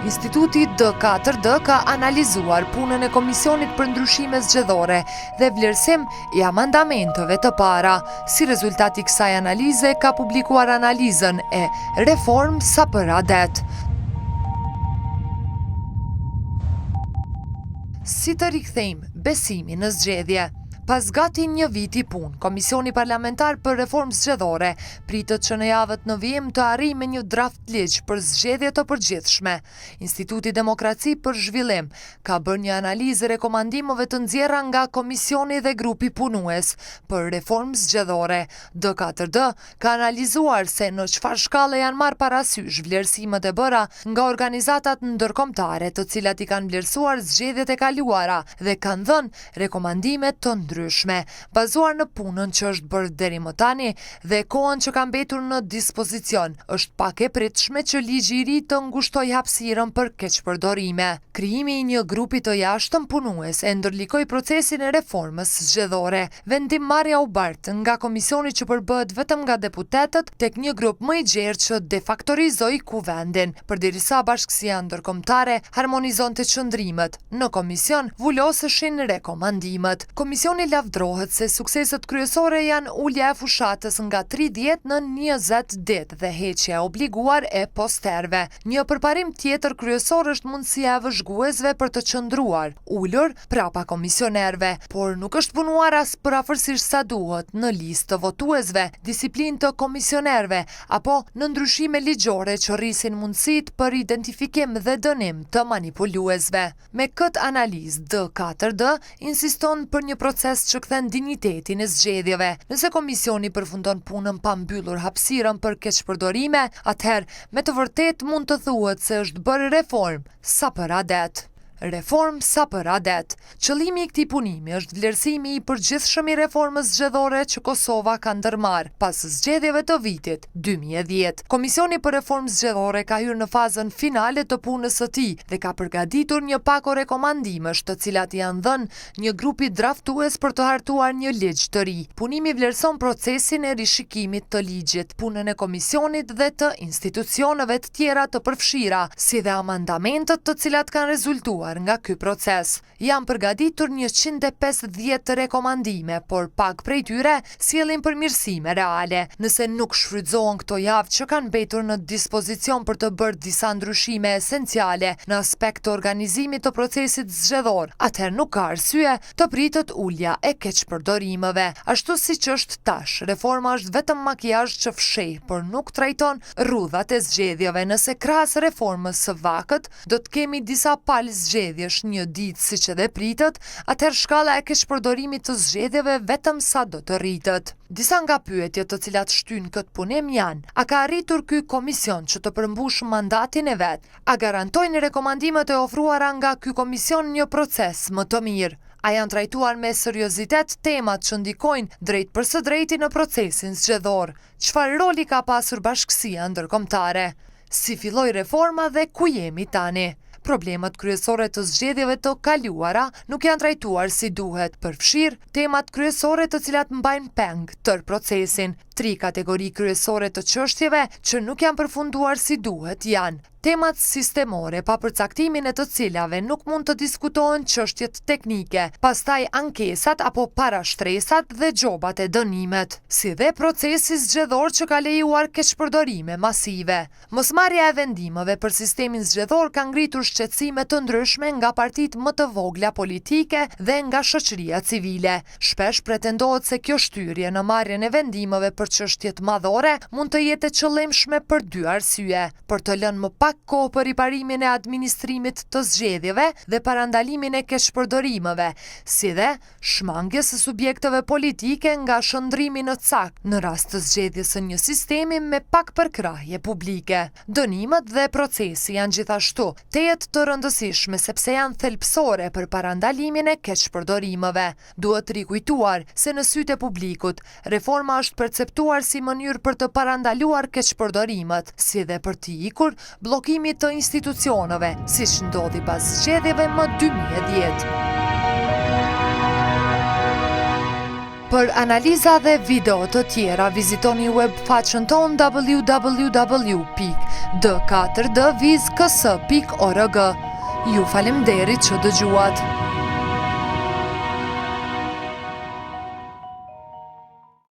Instituti D4D ka analizuar punën e Komisionit për Ndryshime Zgjedhore dhe vlerësim i amandamenteve të para. Si rezultat i kësaj analize ka publikuar analizën e Reform sa për adet. Si të rikthejmë besimin në zgjedhje? Pas gati një viti punë, Komisioni Parlamentar për Reformë Zgjedhore pritet që në javët në vijim të arrijë me një draft ligj për zgjedhje të përgjithshme. Instituti Demokraci për Zhvillim ka bërë një analizë rekomandimeve të nxjerra nga Komisioni dhe grupi punues për Reformë Zgjedhore. D4D ka analizuar se në çfarë shkalle janë marrë parasysh vlerësimet e bëra nga organizatat ndërkombëtare, të cilat i kanë vlerësuar zgjedhjet e kaluara dhe kanë dhënë rekomandime të ndryshme, bazuar në punën që është bërë deri më tani dhe kohën që ka mbetur në dispozicion. Është pak e pritshme që ligji i ri të ngushtojë hapësirën për keqpërdorime. Krijimi i një grupi të jashtëm punues e ndërlikoi procesin e reformës zgjedhore. Vendimmarrja u bart nga komisioni që përbëhet vetëm nga deputetët tek një grup më i gjerë që defaktorizoi kuvendin, përderisa Bashkësia Ndërkombëtare harmonizonte qëndrimet. Në komision vuloseshin rekomandimet. Komisioni lavdrohet se sukseset kryesore janë ulja e fushatës nga 30 në 20 ditë dhe heqja e obliguar e posterëve. Një përparim tjetër kryesor është mundësia e vëzhguesve për të qëndruar ulur prapa komisionerëve, por nuk është punuar as përafërsisht sa duhet në listë të votuesve, disiplinë të komisionerëve apo në ndryshime ligjore që rrisin mundësitë për identifikim dhe dënim të manipuluesve. Me këtë analizë, D4D insiston për një proces që kthen dinjitetin e zgjedhjeve. Nëse komisioni përfundon punën pa mbyllur hapësirën për keqpërdorime, atëherë me të vërtetë mund të thuhet se është bërë reform sa për adet. Reform sa për adet. Qëllimi i këtij punimi është vlerësimi i përgjithshëm i reformës zgjedhore që Kosova ka ndërmarrë pas zgjedhjeve të vitit 2010. Komisioni për Reformë Zgjedhore ka hyrë në fazën finale të punës së tij dhe ka përgatitur një pako rekomandimesh, të cilat janë dhënë një grupi draftues për të hartuar një ligj të ri. Punimi vlerëson procesin e rishikimit të ligjit, punën e komisionit dhe të institucioneve të tjera të përfshira, si dhe amandamentet të cilat kanë rezultuar nga ky proces. Janë përgatitur 150 rekomandime, por pak prej tyre sjellin përmirësime reale. Nëse nuk shfrytëzohen këto javë që kanë mbetur në dispozicion për të bërë disa ndryshime esenciale në aspekt të organizimit të procesit zgjedhor, atëherë nuk ka arsye të pritet ulja e keqpërdorimeve. Ashtu siç është tash, reforma është vetëm makijazh që fsheh, por nuk trajton rrudhat e zgjedhjeve. Nëse krahas reformës së vakët, do të kemi disa palë zgjedhjesh një ditë siç edhe pritet, atëherë shkalla e keqpërdorimit të zgjedhjeve vetëm sa do të rritet. Disa nga pyetjet të cilat shtyjnë këtë punim janë: a ka arritur ky komision që të përmbush mandatin e vet? A garantojnë rekomandimet e ofruara nga ky komision një proces më të mirë? A janë trajtuar me seriozitet temat që ndikojnë drejt për së drejti në procesin zgjedhor? Çfarë roli ka pasur Bashkësia Ndërkombëtare? Si filloi reforma dhe ku jemi tani? Problemet kryesore të zgjedhjeve të kaluara nuk janë trajtuar si duhet, përfshirë temat kryesore të cilat mbajnë peng tër procesin. 3 kategori kryesore të çështjeve që nuk janë përfunduar si duhet janë: temat sistemore, pa përcaktimin e të cilave nuk mund të diskutohen çështjet teknike, pastaj ankesat apo parashtresat dhe gjobat e dënimet, si dhe procesi zgjedhor që ka lejuar keqpërdorime masive. Mosmarrja e vendimeve për sistemin zgjedhor ka ngritur shqetësime të ndryshme nga partitë më të vogla politike dhe nga shoqëria civile. Shpesh pretendohet se kjo shtyrje në marrjen e vendimeve për çështjet madhore mund të jetë e qëllimshme për 2 arsye: për të lënë më pak kohë për riparimin e administrimit të zgjedhjeve dhe parandalimin e keqpërdorimeve, si dhe shmangjes së subjekteve politike nga shëndrimi në cakt në rast të zgjedhjes së një sistemi me pak përkrahje publike. Dënimet dhe procesi janë gjithashtu tejet të rëndësishme sepse janë thelbësore për parandalimin e keqpërdorimeve. Duhet rikujtuar se në sytë e publikut, reforma është perceptuar si mënyrë për të parandaluar keqpërdorimet, si dhe për të ikur bllokimit të institucioneve, siç ndodhi pas zgjedhjeve më 2010. Për analiza dhe video të tjera, vizitoni webfaqen ton www. d4dviz.ks.org. Ju faleminderit që dëgjuat.